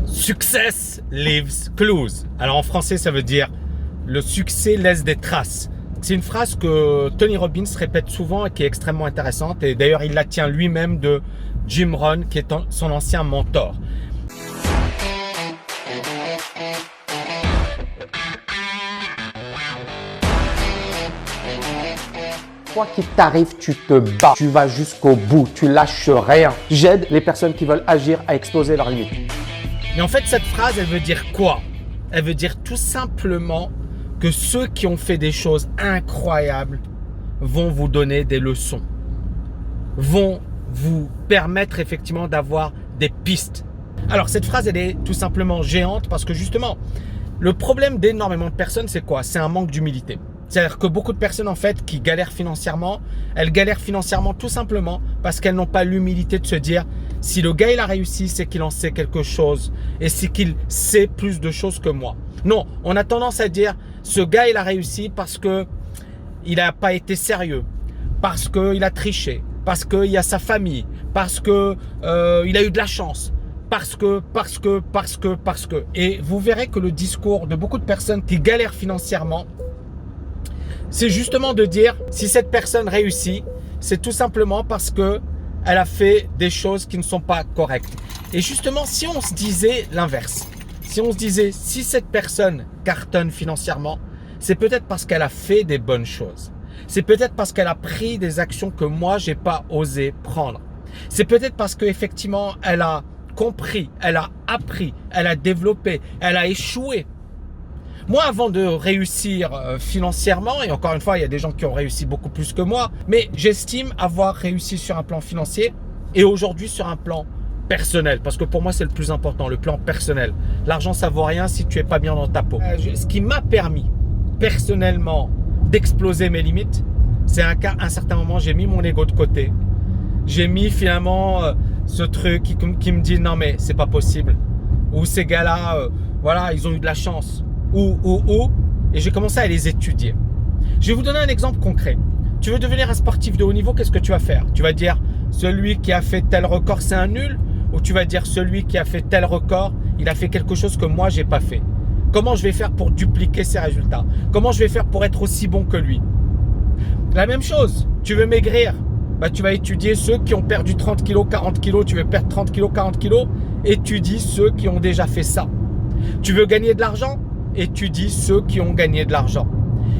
Success leaves clues. Alors en français, ça veut dire le succès laisse des traces. C'est une phrase que Tony Robbins répète souvent et qui est extrêmement intéressante. Et d'ailleurs, il la tient lui-même de Jim Rohn, qui est son ancien mentor. Quoi qu'il t'arrive, tu te bats, tu vas jusqu'au bout, tu lâches rien. J'aide les personnes qui veulent agir à exploser leurs limites. Mais en fait, cette phrase, elle veut dire quoi? Elle veut dire tout simplement que ceux qui ont fait des choses incroyables vont vous donner des leçons, vont vous permettre effectivement d'avoir des pistes. Alors, cette phrase, elle est tout simplement géante parce que justement, le problème d'énormément de personnes, c'est quoi? C'est un manque d'humilité. C'est-à-dire que beaucoup de personnes, en fait, qui galèrent financièrement, elles galèrent financièrement tout simplement parce qu'elles n'ont pas l'humilité de se dire si le gars, il a réussi, c'est qu'il en sait quelque chose et c'est qu'il sait plus de choses que moi. Non, on a tendance à dire ce gars, il a réussi parce que il n'a pas été sérieux, parce qu'il a triché, parce qu'il y a sa famille, parce que il a eu de la chance. Parce que. Et vous verrez que le discours de beaucoup de personnes qui galèrent financièrement, c'est justement de dire si cette personne réussit, c'est tout simplement parce que elle a fait des choses qui ne sont pas correctes. Et justement, si on se disait l'inverse, si on se disait si cette personne cartonne financièrement, c'est peut-être parce qu'elle a fait des bonnes choses. C'est peut-être parce qu'elle a pris des actions que moi, j'ai pas osé prendre. C'est peut-être parce qu'effectivement, elle a compris, elle a appris, elle a développé, elle a échoué. Moi, avant de réussir financièrement, et encore une fois, il y a des gens qui ont réussi beaucoup plus que moi, mais j'estime avoir réussi sur un plan financier et aujourd'hui sur un plan personnel, parce que pour moi, c'est le plus important, le plan personnel. L'argent, ça vaut rien si tu es pas bien dans ta peau. Ce qui m'a permis personnellement d'exploser mes limites, c'est à un certain moment, j'ai mis mon ego de côté. J'ai mis finalement ce truc qui me dit non mais c'est pas possible. Ou ces gars-là, voilà, ils ont eu de la chance. Et j'ai commencé à les étudier. Je vais vous donner un exemple concret. Tu veux devenir un sportif de haut niveau, qu'est-ce que tu vas faire? Tu vas dire celui qui a fait tel record, c'est un nul? Ou tu vas dire celui qui a fait tel record, il a fait quelque chose que moi, j'ai pas fait. Comment je vais faire pour dupliquer ses résultats? Comment je vais faire pour être aussi bon que lui? La même chose, tu veux maigrir, bah, tu vas étudier ceux qui ont perdu 30 kg, 40 kg, tu veux perdre 30 kg, 40 kg, étudie ceux qui ont déjà fait ça. Tu veux gagner de l'argent? Étudie ceux qui ont gagné de l'argent.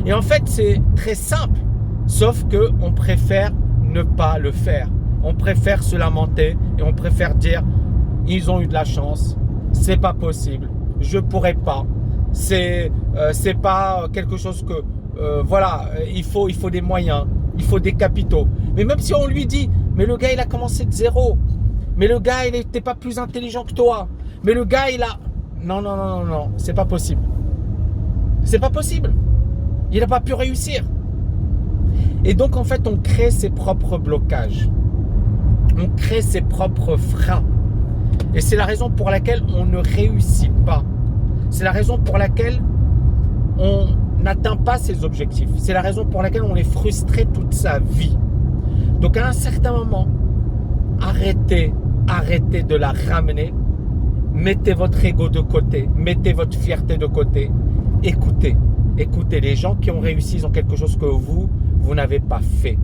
Et en fait, c'est très simple, sauf qu'on préfère ne pas le faire. On préfère se lamenter et on préfère dire ils ont eu de la chance, c'est pas possible, je pourrais pas, c'est pas quelque chose que voilà, il faut des moyens, il faut des capitaux. Mais même si on lui dit mais le gars il a commencé de zéro, mais le gars il n'était pas plus intelligent que toi, mais le gars il a non, c'est pas possible. C'est pas possible. Il n'a pas pu réussir. Et donc, en fait, on crée ses propres blocages. On crée ses propres freins. Et c'est la raison pour laquelle on ne réussit pas. C'est la raison pour laquelle on n'atteint pas ses objectifs. C'est la raison pour laquelle on est frustré toute sa vie. Donc, à un certain moment, arrêtez de la ramener. Mettez votre ego de côté. Mettez votre fierté de côté. Écoutez les gens qui ont réussi, ils ont quelque chose que vous n'avez pas fait.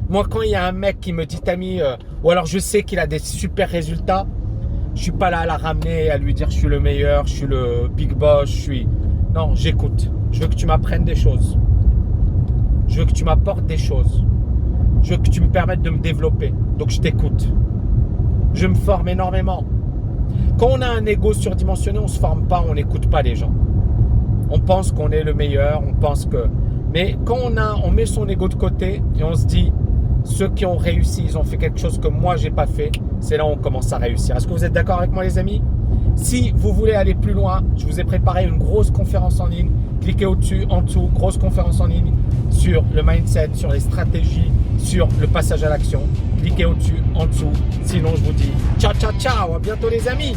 Moi, quand il y a un mec qui me dit Tammy, ou alors je sais qu'il a des super résultats, je suis pas là à la ramener, à lui dire je suis le meilleur, je suis le big boss, non, j'écoute. Je veux que tu m'apprennes des choses. Je veux que tu m'apportes des choses. Je veux que tu me permettes de me développer. Donc je t'écoute. Je me forme énormément. Quand on a un ego surdimensionné, on ne se forme pas, on n'écoute pas les gens. On pense qu'on est le meilleur, on pense que… Mais quand on met son ego de côté et on se dit ceux qui ont réussi, ils ont fait quelque chose que moi, j'ai pas fait, c'est là où on commence à réussir. Est-ce que vous êtes d'accord avec moi, les amis? Si vous voulez aller plus loin, je vous ai préparé une grosse conférence en ligne. Cliquez au-dessus, en dessous, grosse conférence en ligne sur le mindset, sur les stratégies, sur le passage à l'action. Cliquez au-dessus, en dessous. Sinon, je vous dis ciao, à bientôt, les amis.